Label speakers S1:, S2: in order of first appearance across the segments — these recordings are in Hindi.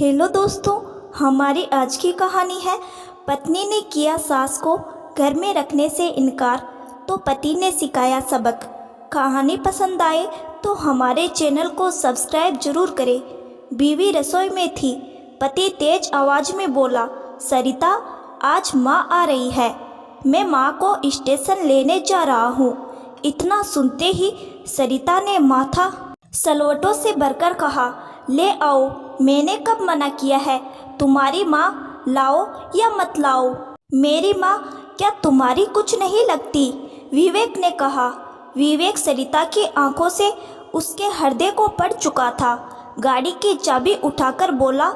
S1: हेलो दोस्तों, हमारी आज की कहानी है पत्नी ने किया सास को घर में रखने से इनकार तो पति ने सिखाया सबक। कहानी पसंद आए तो हमारे चैनल को सब्सक्राइब जरूर करें। बीवी रसोई में थी। पति तेज आवाज़ में बोला, सरिता आज माँ आ रही है, मैं माँ को स्टेशन लेने जा रहा हूँ। इतना सुनते ही सरिता ने माथा सलवटों से भरकर कहा, ले आओ, मैंने कब मना किया है? तुम्हारी माँ लाओ या मत लाओ? मेरी माँ क्या तुम्हारी कुछ नहीं लगती? विवेक ने कहा। विवेक सरिता की आंखों से उसके हृदय को पड़ चुका था। गाड़ी की चाबी उठाकर बोला,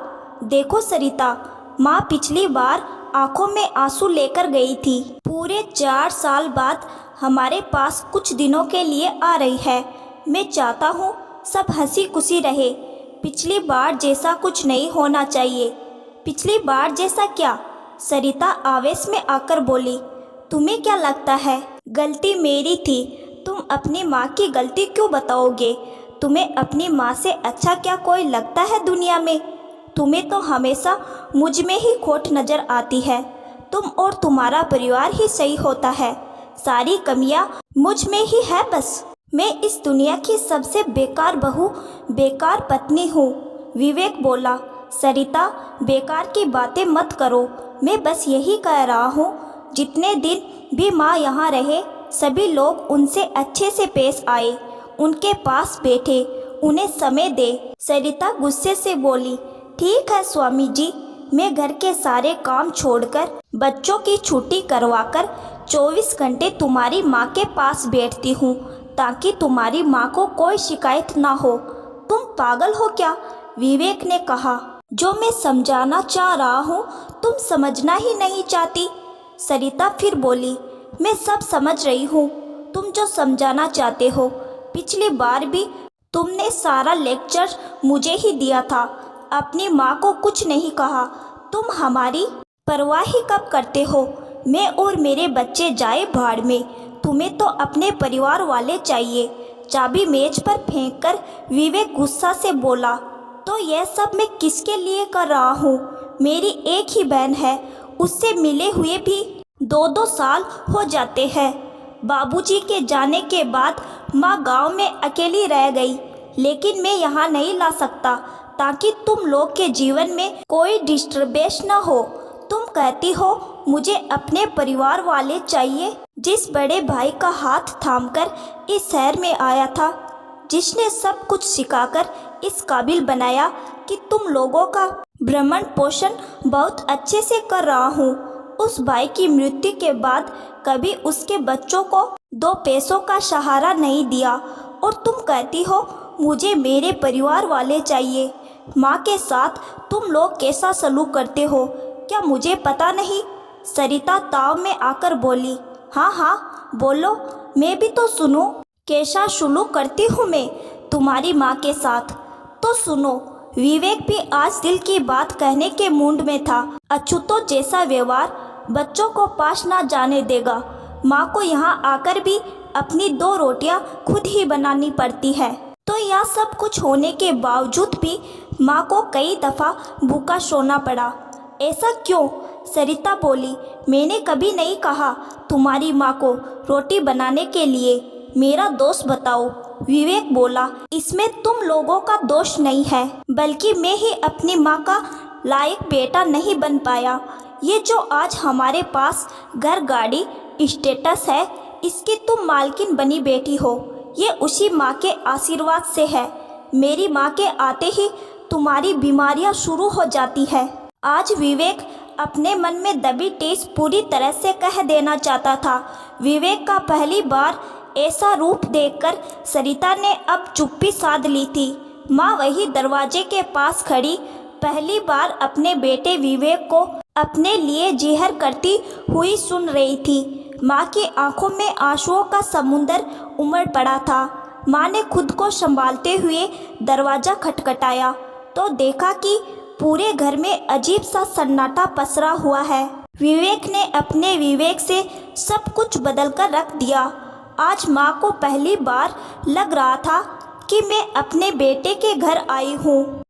S1: देखो सरिता, माँ पिछली बार आंखों में आंसू लेकर गई थी। पूरे 4 साल बाद हमारे पास कुछ दिनों के लिए आ रही है। मैं चाहता हूँ सब हंसी खुशी रहे। पिछली बार जैसा कुछ नहीं होना चाहिए। पिछली बार जैसा क्या? सरिता आवेश में आकर बोली, तुम्हें क्या लगता है गलती मेरी थी? तुम अपनी माँ की गलती क्यों बताओगे? तुम्हें अपनी माँ से अच्छा क्या कोई लगता है दुनिया में? तुम्हें तो हमेशा मुझ में ही खोट नज़र आती है। तुम और तुम्हारा परिवार ही सही होता है, सारी कमियाँ मुझ में ही है बस। मैं इस दुनिया की सबसे बेकार बहू, बेकार पत्नी हूँ। विवेक बोला, सरिता बेकार की बातें मत करो। मैं बस यही कह रहा हूँ, जितने दिन भी माँ यहाँ रहे सभी लोग उनसे अच्छे से पेश आए, उनके पास बैठे, उन्हें समय दे। सरिता गुस्से से बोली, ठीक है स्वामी जी, मैं घर के सारे काम छोड़कर बच्चों की छुट्टी करवाकर 24 घंटे तुम्हारी माँ के पास बैठती हूँ ताकि तुम्हारी माँ को कोई शिकायत ना हो। तुम पागल हो क्या? विवेक ने कहा। जो मैं समझाना चाह रहा हूँ तुम समझना ही नहीं चाहती। सरिता फिर बोली, मैं सब समझ रही हूँ, तुम जो समझाना चाहते हो। पिछली बार भी तुमने सारा लेक्चर मुझे ही दिया था, अपनी माँ को कुछ नहीं कहा। तुम हमारी परवाह ही कब करते हो? मैं और मेरे बच्चे जाए भाड़ में, तुम्हें तो अपने परिवार वाले चाहिए। चाबी मेज पर फेंककर विवेक गुस्सा से बोला, तो यह सब मैं किसके लिए कर रहा हूँ? मेरी एक ही बहन है, उससे मिले हुए भी 2-2 साल हो जाते हैं। बाबूजी के जाने के बाद माँ गांव में अकेली रह गई, लेकिन मैं यहाँ नहीं ला सकता ताकि तुम लोग के जीवन में कोई डिस्टर्बेंस ना हो। तुम कहती हो मुझे अपने परिवार वाले चाहिए। जिस बड़े भाई का हाथ थामकर इस शहर में आया था, जिसने सब कुछ सिखाकर इस काबिल बनाया कि तुम लोगों का भरण पोषण बहुत अच्छे से कर रहा हूँ, उस भाई की मृत्यु के बाद कभी उसके बच्चों को 2 पैसों का सहारा नहीं दिया, और तुम कहती हो मुझे मेरे परिवार वाले चाहिए। माँ के साथ तुम लोग कैसा सलूक करते हो, क्या मुझे पता नहीं? सरिता ताव में आकर बोली, हाँ हाँ बोलो, मैं भी तो सुनूं, कैसा सलूक करती हूँ मैं तुम्हारी माँ के साथ, तो सुनो। विवेक भी आज दिल की बात कहने के मूड में था। अछूतों जैसा व्यवहार बच्चों को पास ना जाने देगा। माँ को यहाँ आकर भी अपनी 2 रोटियाँ खुद ही बनानी पड़ती है, तो यह सब कुछ होने के बावजूद भी माँ को कई दफ़ा भूखा सोना पड़ा। ऐसा क्यों? सरिता बोली, मैंने कभी नहीं कहा तुम्हारी माँ को रोटी बनाने के लिए। मेरा दोष बताओ। विवेक बोला, इसमें तुम लोगों का दोष नहीं है, बल्कि मैं ही अपनी माँ का लायक बेटा नहीं बन पाया। ये जो आज हमारे पास घर, गाड़ी, स्टेटस है, इसकी तुम मालकिन बनी बैठी हो, ये उसी माँ के आशीर्वाद से है। मेरी माँ के आते ही तुम्हारी बीमारियाँ शुरू हो जाती है। आज विवेक अपने मन में दबी टीस पूरी तरह से कह देना चाहता था। विवेक का पहली बार ऐसा रूप देखकर सरिता ने अब चुप्पी साध ली थी। माँ वही दरवाजे के पास खड़ी पहली बार अपने बेटे विवेक को अपने लिए जिहर करती हुई सुन रही थी। माँ की आंखों में आंसुओं का समुंदर उमड़ पड़ा था। माँ ने खुद को संभालते हुए दरवाज़ा खटखटाया तो देखा कि पूरे घर में अजीब सा सन्नाटा पसरा हुआ है। विवेक ने अपने विवेक से सब कुछ बदल कर रख दिया। आज माँ को पहली बार लग रहा था कि मैं अपने बेटे के घर आई हूँ।